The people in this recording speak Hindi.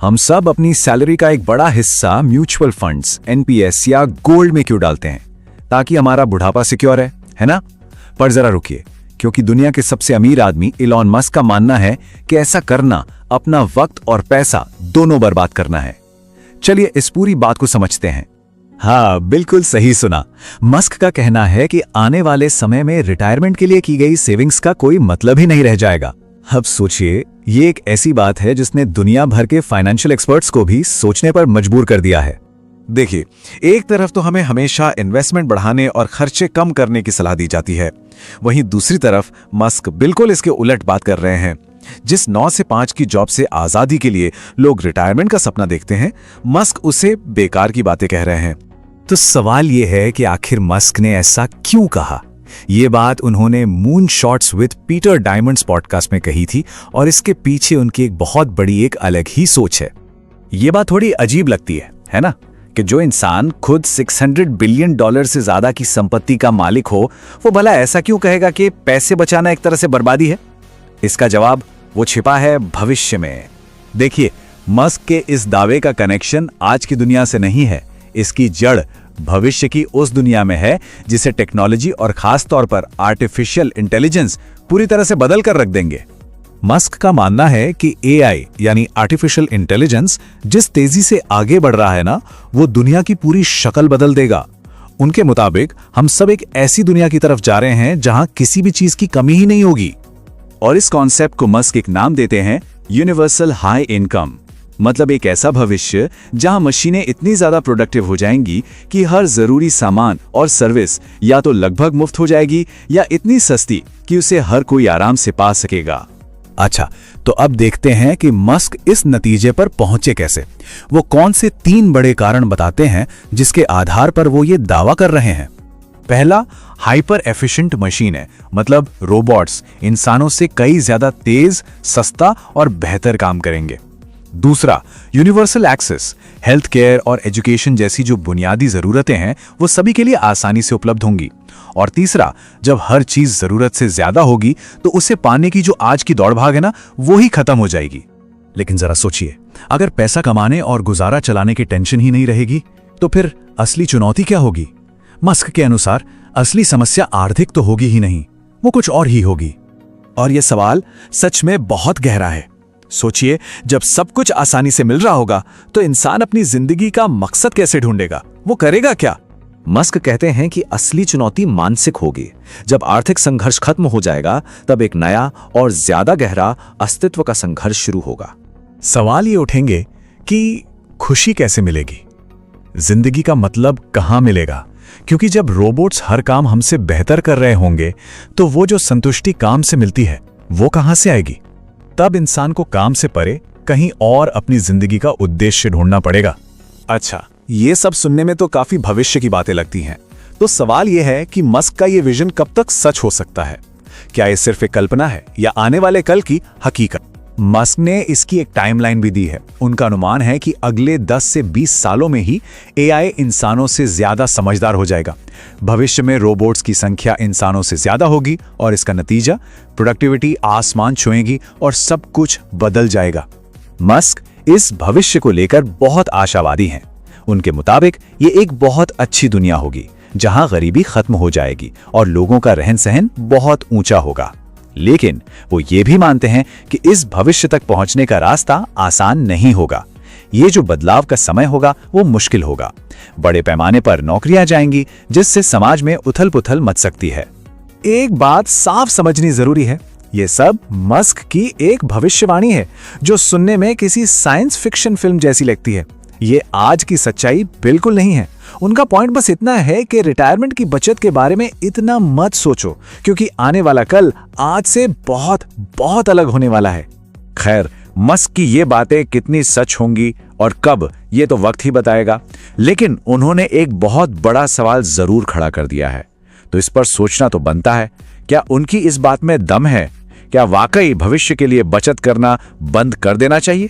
हम सब अपनी सैलरी का एक बड़ा हिस्सा म्यूचुअल फंड्स, एनपीएस या गोल्ड में क्यों डालते हैं? ताकि हमारा बुढ़ापा सिक्योर है ना? पर जरा रुकिए, क्योंकि दुनिया के सबसे अमीर आदमी इलॉन मस्क का मानना है कि ऐसा करना अपना वक्त और पैसा दोनों बर्बाद करना है। चलिए इस पूरी बात को समझते हैं। हाँ, बिल्कुल सही सुना। मस्क का कहना है कि आने वाले समय में रिटायरमेंट के लिए की गई सेविंग्स का कोई मतलब ही नहीं रह जाएगा। अब सोचिए, ये एक ऐसी बात है जिसने दुनिया भर के फाइनेंशियल एक्सपर्ट्स को भी सोचने पर मजबूर कर दिया है। देखिए, एक तरफ तो हमें हमेशा इन्वेस्टमेंट बढ़ाने और खर्चे कम करने की सलाह दी जाती है, वहीं दूसरी तरफ मस्क बिल्कुल इसके उलट बात कर रहे हैं। जिस 9 से 5 की जॉब से आजादी के लिए लोग रिटायरमेंट का सपना देखते हैं, मस्क उसे बेकार की बातें कह रहे हैं। तो सवाल यह है कि आखिर मस्क ने ऐसा क्यों कहा? ये बात उन्होंने moon shots with Peter diamonds podcast में कही थी और इसके पीछे उनकी एक बहुत बड़ी एक अलग ही सोच है। ये बात थोड़ी अजीब लगती है ना? कि जो इंसान खुद $600 बिलियन से ज्यादा की संपत्ति का मालिक हो, वो भला ऐसा क्यों कहेगा कि पैसे बचाना एक तरह से बर्बादी है? इसका जवाब वो छिपा है भविष्य में। देखिए, मस्क के इस दावे का कनेक्शन आज की दुनिया से नहीं है, इसकी जड़ भविष्य की उस दुनिया में है जिसे टेक्नोलॉजी और खास तौर पर आर्टिफिशियल इंटेलिजेंस पूरी तरह से बदल कर रख देंगे। मस्क का मानना है कि एआई यानी आर्टिफिशियल इंटेलिजेंस जिस तेजी से आगे बढ़ रहा है ना, वो दुनिया की पूरी शक्ल बदल देगा। उनके मुताबिक हम सब एक ऐसी दुनिया की तरफ जा रहे हैं जहां किसी भी चीज की कमी ही नहीं होगी। और इस कॉन्सेप्ट को मस्क एक नाम देते हैं यूनिवर्सल हाई इनकम। मतलब एक ऐसा भविष्य जहां मशीनें इतनी ज्यादा प्रोडक्टिव हो जाएंगी कि हर जरूरी सामान और सर्विस या तो लगभग मुफ्त हो जाएगी या इतनी सस्ती कि उसे हर कोई आराम से पा सकेगा। अच्छा, तो अब देखते हैं कि मस्क इस नतीजे पर पहुंचे कैसे। वो कौन से 3 बड़े कारण बताते हैं जिसके आधार पर वो ये दावा कर रहे हैं। पहला, हाइपर एफिशिएंट मशीन है, मतलब रोबोट्स इंसानों से कई ज्यादा तेज, सस्ता और बेहतर काम करेंगे। दूसरा, यूनिवर्सल एक्सेस, हेल्थ केयर और एजुकेशन जैसी जो बुनियादी जरूरतें हैं वो सभी के लिए आसानी से उपलब्ध होंगी। और तीसरा, जब हर चीज जरूरत से ज्यादा होगी तो उसे पाने की जो आज की दौड़ भाग है ना, वो ही खत्म हो जाएगी। लेकिन जरा सोचिए, अगर पैसा कमाने और गुजारा चलाने की टेंशन ही नहीं रहेगी तो फिर असली चुनौती क्या होगी? मस्क के अनुसार असली समस्या आर्थिक तो होगी ही नहीं, वो कुछ और ही होगी। और यह सवाल सच में बहुत गहरा है। सोचिए, जब सब कुछ आसानी से मिल रहा होगा तो इंसान अपनी जिंदगी का मकसद कैसे ढूंढेगा? वो करेगा क्या? मस्क कहते हैं कि असली चुनौती मानसिक होगी। जब आर्थिक संघर्ष खत्म हो जाएगा तब एक नया और ज्यादा गहरा अस्तित्व का संघर्ष शुरू होगा। सवाल ये उठेंगे कि खुशी कैसे मिलेगी? जिंदगी का मतलब कहां मिलेगा? क्योंकि जब रोबोट्स हर काम हमसे बेहतर कर रहे होंगे तो वो जो संतुष्टि काम से मिलती है वो कहां से आएगी? तब इंसान को काम से परे कहीं और अपनी जिंदगी का उद्देश्य ढूंढना पड़ेगा। अच्छा, ये सब सुनने में तो काफी भविष्य की बातें लगती हैं। तो सवाल यह है कि मस्क का ये विजन कब तक सच हो सकता है? क्या ये सिर्फ एक कल्पना है या आने वाले कल की हकीकत? मस्क ने इसकी एक टाइमलाइन भी दी है। उनका अनुमान है कि अगले 10 से 20 सालों में ही एआई इंसानों से ज्यादा समझदार हो जाएगा। भविष्य में रोबोट्स की संख्या इंसानों से ज्यादा होगी और इसका नतीजा प्रोडक्टिविटी आसमान छुएगी और सब कुछ बदल जाएगा। मस्क इस भविष्य को लेकर बहुत आशावादी हैं। उनके मुताबिक ये एक बहुत अच्छी दुनिया होगी जहां गरीबी खत्म हो जाएगी और लोगों का रहन सहन बहुत ऊंचा होगा। लेकिन वो ये भी मानते हैं कि इस भविष्य तक पहुंचने का रास्ता आसान नहीं होगा। ये जो बदलाव का समय होगा वो मुश्किल होगा। बड़े पैमाने पर नौकरियां जाएंगी जिससे समाज में उथल-पुथल मच सकती है। एक बात साफ समझनी जरूरी है, ये सब मस्क की एक भविष्यवाणी है जो सुनने में किसी साइंस फिक्शन फिल्म जैसी लगती है। ये आज की सच्चाई बिल्कुल नहीं है। उनका पॉइंट बस इतना है कि रिटायरमेंट की बचत के बारे में इतना मत सोचो, क्योंकि आने वाला कल आज से बहुत बहुत अलग होने वाला है। खैर, मस्क की ये बातें कितनी सच होंगी और कब, ये तो वक्त ही बताएगा। लेकिन उन्होंने एक बहुत बड़ा सवाल जरूर खड़ा कर दिया है, तो इस पर सोचना तो बनता है। क्या उनकी इस बात में दम है? क्या वाकई भविष्य के लिए बचत करना बंद कर देना चाहिए?